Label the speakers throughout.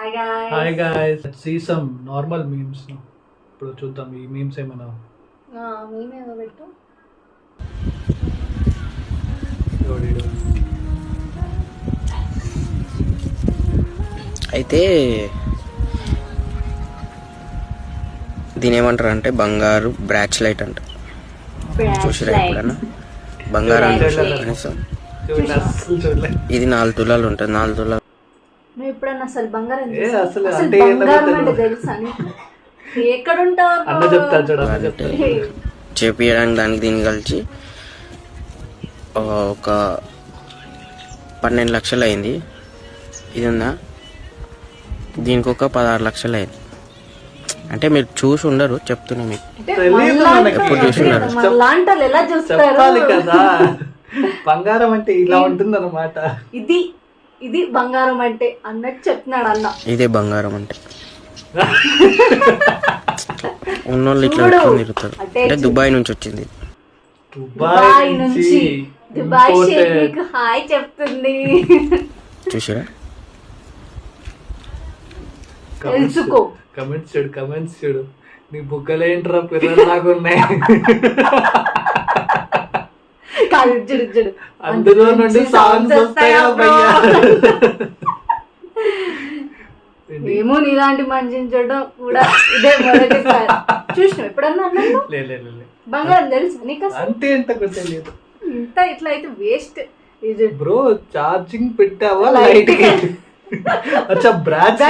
Speaker 1: Hi guys see some normal memes ఇప్పుడు చూద్దాం ఈ మీమ్స్ ఏమన్నా
Speaker 2: మీమేదో పెట్టు.
Speaker 3: అయితే దీని ఏమంటారు అంటే బంగారు బ్రాచ్లైట్ అంట. చూసిరా ఎప్పుడన్నా బంగారం కనీసం ఇది 4 తులాలు ఉంటుంది. 4 తులాలు
Speaker 2: నువ్వు ఎప్పుడన్నా అసలు బంగారం
Speaker 1: అసలు
Speaker 2: బంగారం అంటే తెలుసా నీకు? ఎక్కడ ఉంటావు
Speaker 3: చేపియడానికి దానికి దీన్ని కలిసి ఒక 12 లక్షలు అయింది. ఇది ఉందా, దీనికి ఒక 16 లక్షలు అయింది. అంటే మీరు చూసి ఉండరు, చెప్తున్నా మీకు. ఎప్పుడు చూసి ఉండరు.
Speaker 1: కదా బంగారం అంటే ఇలా ఉంటుంది అన్నమాట.
Speaker 2: ఇది బంగారం అంటే అన్నట్టు చెప్తున్నాడు అన్న.
Speaker 3: ఇదే బంగారం అంటే ఉన్నోళ్ళు ఇట్లా పెట్టుకుని తిరుగుతారు. అంటే దుబాయ్ నుంచి వచ్చింది.
Speaker 2: దుబాయ్ నుంచి దుబాయ్ షేక్ మీకు హాయ్ చెప్తుంది.
Speaker 3: చూసారా?
Speaker 2: తెలుసుకో.
Speaker 1: కమెంట్స్ చూడు నీ బుగ్గలేంట్రా పిల్లలు లాగా ఉన్నాయి.
Speaker 2: చూడు
Speaker 1: అందులో నుండి సాంగ్స్ వస్తాయా భయ్యా?
Speaker 2: ఏమో నీలాంటి మనిషిని చూడడం కూడా ఇదే మొదటిసారి. చూసినావు ఎప్పుడన్నా అన్నాను? బంగారం తెలుసు నీకు?
Speaker 1: అంటే ఎంత తెలియదు.
Speaker 2: ఇంత ఇట్లా అయితే వేస్ట్.
Speaker 1: బ్రో చార్జింగ్ పెట్టావా లైట్? అచ్చా బ్రాచ్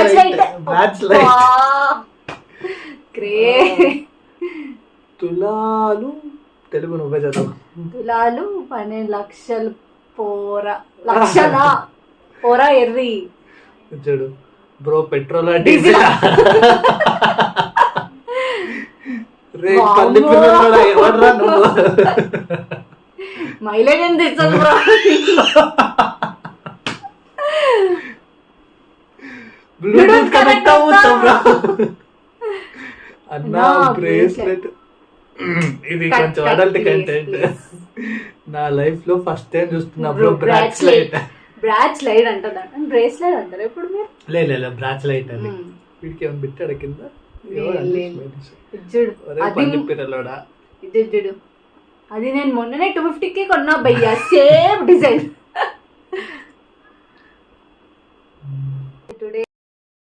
Speaker 1: లైట్. తులాలు తెలుగు నువ్వే చదువు.
Speaker 2: తులాలు 12 లక్షలు పోరా ఎర్రి.
Speaker 1: చూడు బ్రో పెట్రోల్ డీజిల్ ఎవడరా నువ్వు?
Speaker 2: మైలేజ్ ఎంత ఇస్తుంది బ్రో?
Speaker 1: బ్లూటూత్ కనెక్ట్ అవుతాం బ్రో. అన్నా బ్రేస్లెట్ ఇది కొంచెం అడల్ట్ కంటెంట్. నా లైఫ్ లో ఫస్ట్ టైం చూస్తున్నా బ్రో బ్రాచ్
Speaker 2: లైట్ అంటారు. బ్రేస్లెట్ అంటారు ఎప్పుడు మీరు?
Speaker 1: లేదు బ్రాచ్ లైట్ అని. వీడికి ఏమైనా పెట్టాడు కింద?
Speaker 2: చూడు అది నేను మొన్ననే 250కి కొన్నా భయ్యా. Same design.